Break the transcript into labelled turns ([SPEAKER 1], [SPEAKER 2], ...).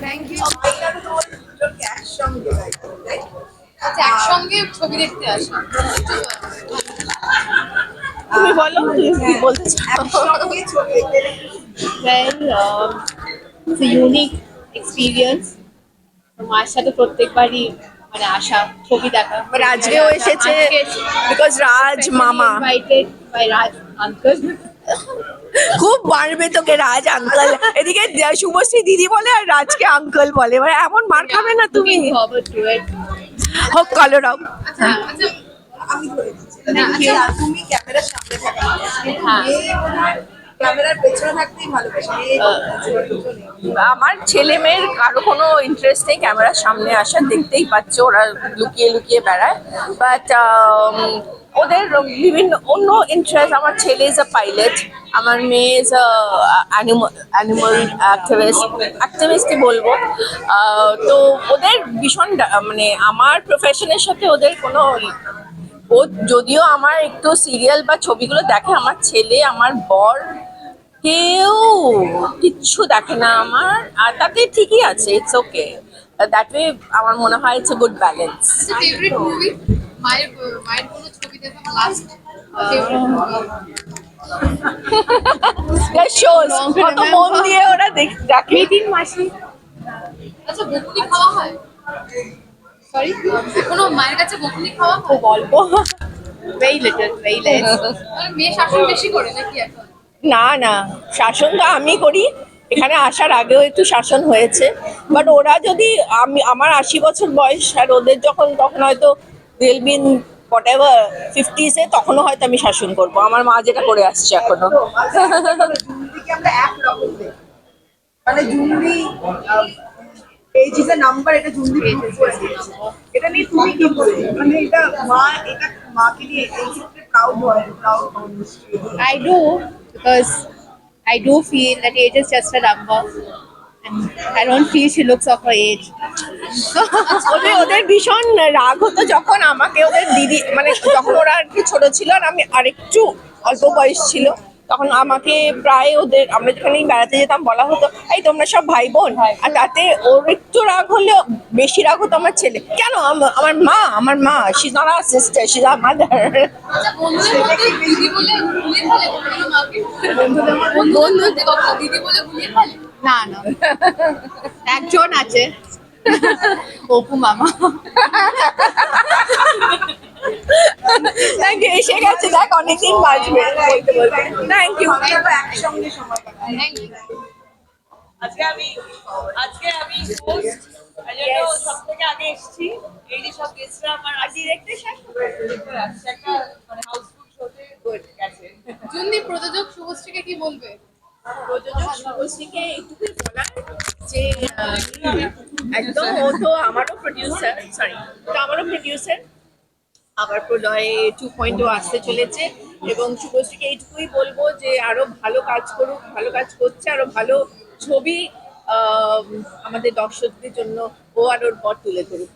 [SPEAKER 1] Thank you.
[SPEAKER 2] আচ্ছা, একসঙ্গে ছবি দেখতে আসা
[SPEAKER 3] তুমি বলো, তুমি কি বলতে চাও?
[SPEAKER 4] Well, it's a unique experience. মার সাথে প্রত্যেকবারই মানে আসা, ছবি দেখা।
[SPEAKER 3] But আজকেও এসেছে because রাজ মামা
[SPEAKER 4] ইনভাইটেড বাই রাজ আঙ্কেল।
[SPEAKER 3] খুব মারবে তোকে রাজ আঙ্কেল। এদিকে শুভশ্রী দিদি বলে আর রাজকে আঙ্কেল বলে, এবার এমন মার খাবে না তুমি। হোক কালো রাও।
[SPEAKER 2] আচ্ছা আচ্ছা
[SPEAKER 1] আমি ধরে দিচ্ছি। তুমি ক্যামেরার সামনে থাকা ক্যামেরার পেছনে থাকতেই ভালোবাসি।
[SPEAKER 3] আমার ছেলে মেয়ের কারো কোনো ইন্টারেস্ট নেই ক্যামেরার সামনে আসা, দেখতেই পাচ্ছ ওরা লুকিয়ে লুকিয়ে বেড়ায়। বাট ওদের বিভিন্ন অন্য ইন্টারেস্ট। আমার ছেলে ইজ আ পাইলট, আমার মেয়ে ইজ অ্যানিমাল অ্যাক্টিভিস্টই বলবো। তো ওদের ভীষণ মানে আমার প্রফেশনের সাথে ওদের কোনো, ও যদিও আমার একটু সিরিয়াল বা ছবিগুলো দেখে, আমার ছেলে আমার বর কেউ কিচ্ছু দেখে না আমার, আর তাতে ঠিকই আছে, ইটস ওকে। দ্যাট ওয়ে আমার মনে হয় it's a good balance.
[SPEAKER 2] Favourite movie মায়ের মায়ের কোনো ছবি দেখা লাস্ট ফেভারিট
[SPEAKER 3] শোজ কত মন দিয়ে ওরা দেখে।
[SPEAKER 4] তিন মাসি।
[SPEAKER 2] আচ্ছা বকুনি খাওয়া হয়? সরি, কোনো মায়ের কাছে বকুনি খাওয়া হয়?
[SPEAKER 4] বলবো ভেরি লিটল, ভেরি লেস।
[SPEAKER 2] মানে মেয়ে শাসন বেশি করে নাকি এখন?
[SPEAKER 3] না না, শাসন তো আমি করি, এখানে আসার আগেও একটু শাসন হয়েছে। বাট ওরা যদি আমার 80 বছর বয়স আর ওদের যখন, তখন হয়তো দিল বিন হোয়াট এভার 50s, তখনও হয়তো আমি শাসন করবো, আমার মা যেটা করে আসছে এখনো।
[SPEAKER 1] জুনদিকে আমরা একরকম দেখি, মানে জুনদি পেজ ইজ এ নাম্বার, এটা জুনদি prove করে দিয়েছে। এটা নিয়ে তুমি কি বলবে? মানে এটা মাকে নিয়ে এই ক্ষেত্রে প্রাউড হয়, proud
[SPEAKER 4] I do, because I do feel that age is just a number, and I don't feel she looks of her age.
[SPEAKER 3] ওদের ভীষণ রাগ হতো যখন আমাকে ওদের দিদি, মানে যখন ওরা আর কি ছোট ছিল আর আমি আরেকটু অল্প বয়স ছিল, তখন আমাকে প্রায় ওদের, আমরা যেখানেই বেড়াতে যেতাম বলা হতো এই তোমরা সব ভাই বোন। আর তাতে ওর একটু রাগ হলেও বেশি রাগ হতো আমার ছেলে, কেন আমার মা she is not our sister, she is our mother.
[SPEAKER 2] আচ্ছা বন্ধুদের মধ্যে দিদি বলে গুলিয়ে ফেলে কখনো মাকে? বন্ধুদের মধ্যে কখনো দিদি বলে গুলিয়ে ফেলে?
[SPEAKER 4] না না, একজন আছে, অপু মামা।
[SPEAKER 3] থ্যাংক ইউ, এসে গেছে, দেখ অনেকদিন বাঁচবে বলতে বলতে। Thank you.
[SPEAKER 1] একসঙ্গে সময় কাটাই।
[SPEAKER 2] Thank you.
[SPEAKER 5] আজকে আমি হোস্ট, আজকে সবথেকে আগে এসেছি। এই যে সব গেস্টরা আমার ডিরেক্টর একটা মানে হাউসফুল শোতে গেছে।
[SPEAKER 2] জুনদি প্রযোজক শুভশ্রীকে কি বলবে?
[SPEAKER 3] প্রযোজক শুভশ্রীকে এইটুকুই বলার যে একদম ও তো আমারও প্রডিউসার, আবার প্রলয়ে 2.0 আসতে চলেছে, এবং শুভশ্রীকে এইটুকুই বলবো যে আরো ভালো কাজ করুক, ভালো কাজ করছে, আরো ভালো ছবি আমাদের দর্শকদের জন্য ও আর ওর পর তুলে ধরুক।